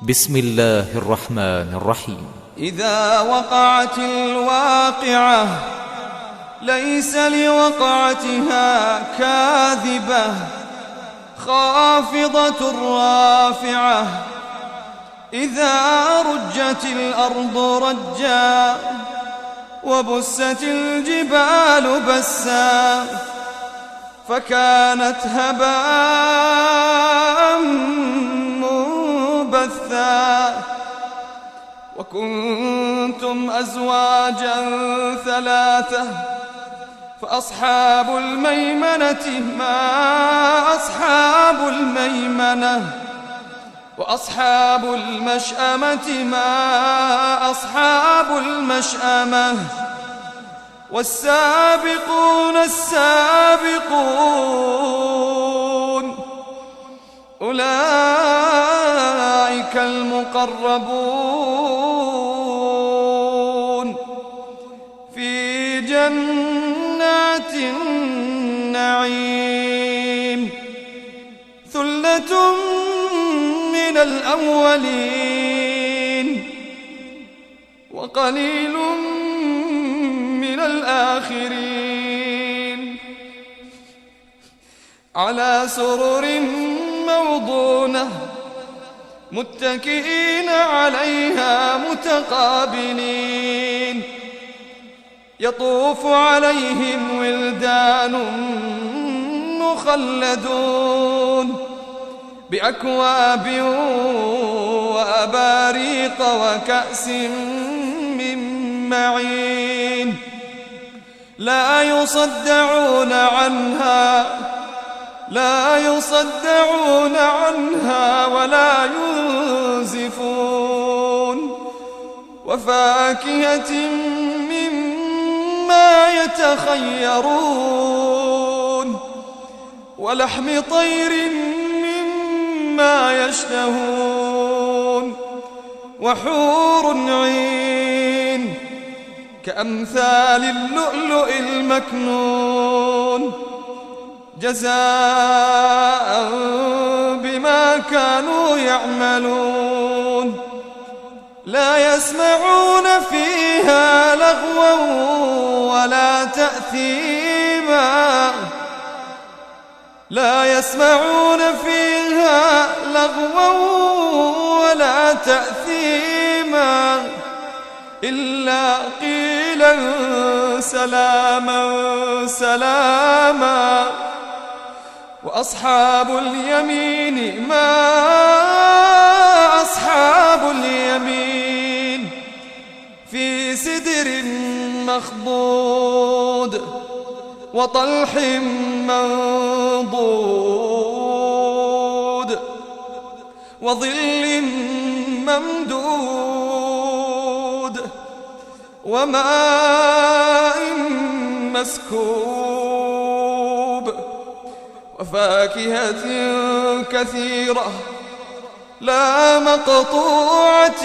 بسم الله الرحمن الرحيم. إذا وقعت الواقعة ليس لوقعتها كاذبة خافضة رافعة إذا رجت الأرض رجا وبست الجبال بسا فكانت هباء منبثا وكنتم أزواجا ثلاثة فأصحاب الميمنة ما أصحاب الميمنة وأصحاب المشأمة ما أصحاب المشأمة والسابقون السابقون أولئك المقربون في جنات النعيم ثلة من الأولين وقليل من الآخرين على سرر موضونة متكئين عليها متقابلين يطوف عليهم ولدان مخلدون بأكواب وأباريق وكأس من معين لا يصدعون عنها ولا ينزفون وفاكهة مما يتخيرون ولحم طير مما يشتهون وحور عين كأمثال اللؤلؤ المكنون جزاء بما كانوا يعملون لا يسمعون فيها لغوا ولا تأثيما لا يسمعون فيها لغوا ولا تأثيما إلا قيلا سلاما سلاما وأصحاب اليمين ما أصحاب اليمين في سدر مخضود وطلح منضود وظل ممدود وماء مسكوب وفاكهة كثيرة لا مقطوعة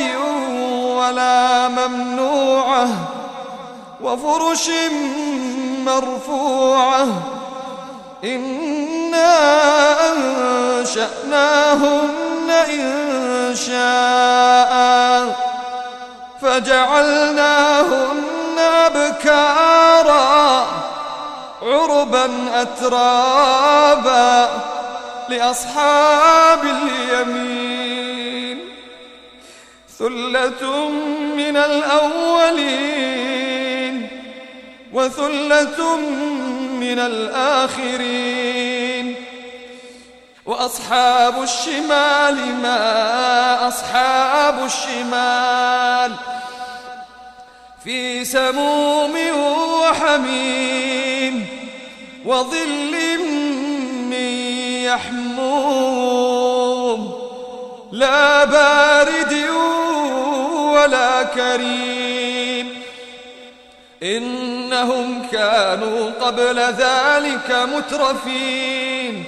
ولا ممنوعة وفرش مرفوعة إنا أنشأناهن إنشاء فجعلناهن أبكارا عربا أترابا لأصحاب اليمين ثلة من الأولين وثلة من الآخرين وأصحاب الشمال ما أصحاب الشمال في سموم وحميم وظل من يحموم لا بارد ولا كريم إنهم كانوا قبل ذلك مترفين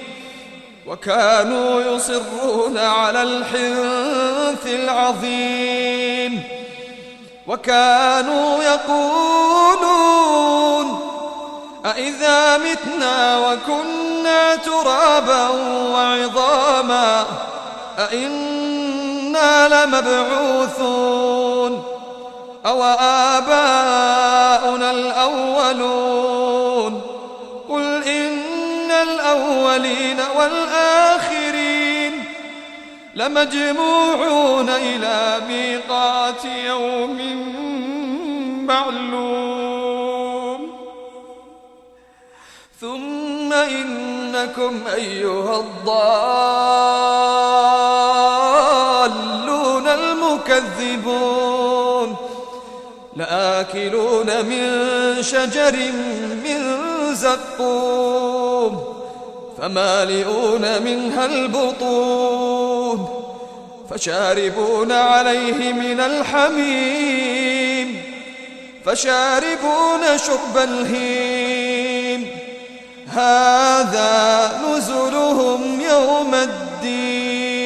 وكانوا يصرون على الحنث العظيم وكانوا يقولون أإذا متنا وكنا ترابا وعظاما أإنا أئنا لمبعوثون أو آباؤنا الأولون قل إن الأولين والآخرين لمجموعون إلى ميقات يوم معلوم ثم إنكم أيها الضالون المكذبون لآكلون من شجر من زقوم فمالئون منها البطون فشاربون عليه من الحميم فشاربون شرب الهيم هذا نزلهم يوم الدين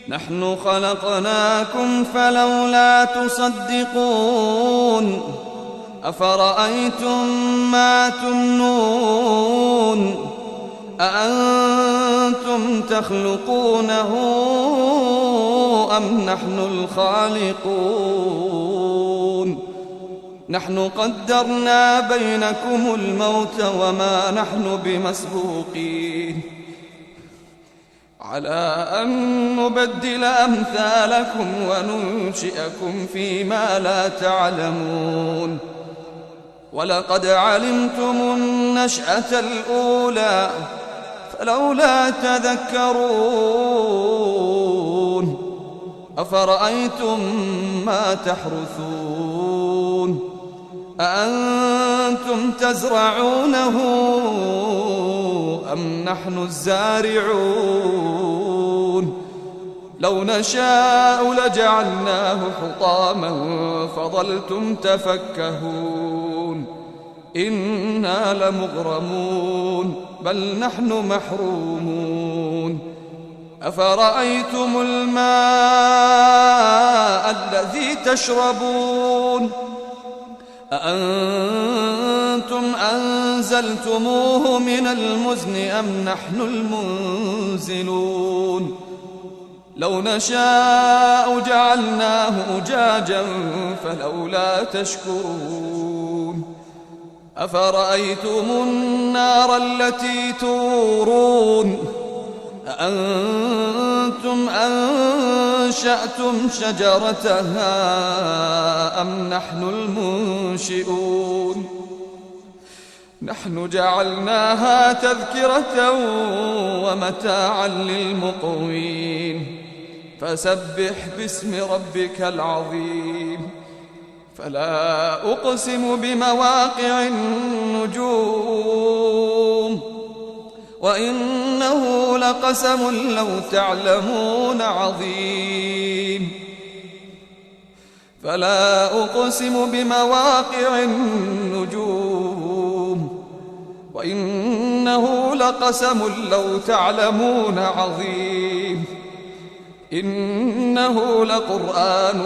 نحن خلقناكم فلولا تصدقون أفرأيتم ما تمنون أأنتم تخلقونه أم نحن الخالقون نحن قدرنا بينكم الموت وما نحن بمسبوقين على أن نبدل أمثالكم وننشئكم فيما لا تعلمون ولقد علمتم النشأة الأولى فلولا تذكرون أفرأيتم ما تحرثون أأنتم تزرعونه أم نحن الزارعون لو نشاء لجعلناه حطاما فظلتم تفكهون إنا لمغرمون بل نحن محرومون أفرأيتم الماء الذي تشربون أأنتم أنزلتموه من المزن أم نحن المنزلون لو نشاء جعلناه أجاجا فلولا تشكرون أفرأيتم النار التي تورون أأنتم أنشأتم شجرتها أم نحن المنشئون نحن جعلناها تذكرة ومتاعا للمقوين فسبح باسم ربك العظيم فلا أقسم بمواقع النجوم وإنه لقسم لو تعلمون عظيم فلا أقسم بمواقع النجوم وإنه لقسم لو تعلمون عظيم إنه لقرآن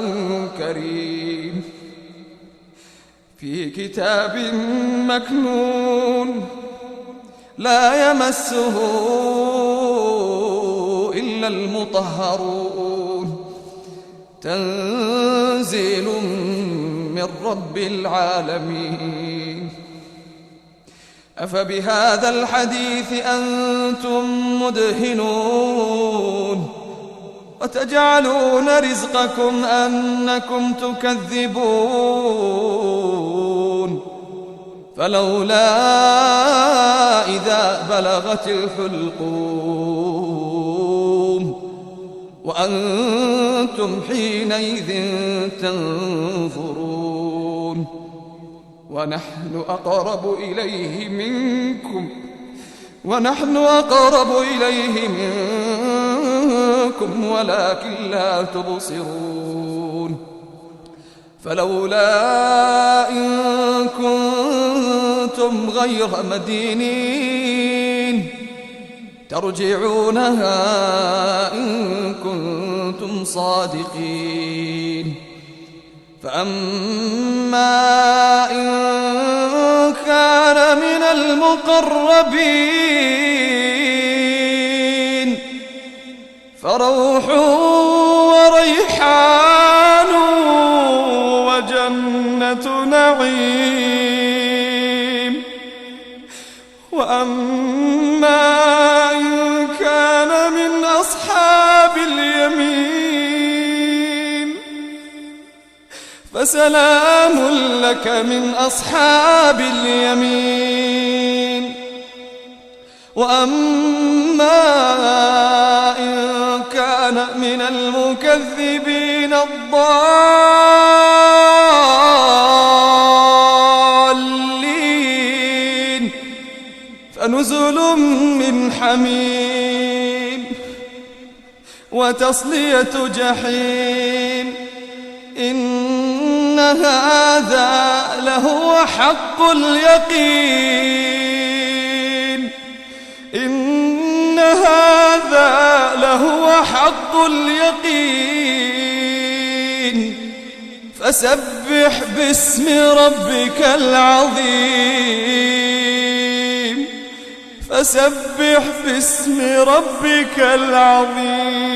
كريم في كتاب مكنون لا يمسه إلا المطهرون تنزيل من رب العالمين أفبهذا الحديث أنتم مدهنون وتجعلون رزقكم أنكم تكذبون فلولا إذا بلغت الحلقوم وأنتم حينئذ تنظرون ونحن أقرب إليه منكم ولكن لا تبصرون فلولا إن كنتم غير مدينين ترجعونها إن كنتم صادقين فأما إن كان من المقربين فروح وريحان وجنة نعيم. وأما إن كان من أصحاب اليمين فسلام لك من أصحاب اليمين. وأما إن كان من المكذبين الضالين فنزل من حميم وتصلية جحيم. إن هذا لهو حق اليقين. إن هذا لهو حق اليقين. فسبح باسم ربك العظيم. فسبح باسم ربك العظيم.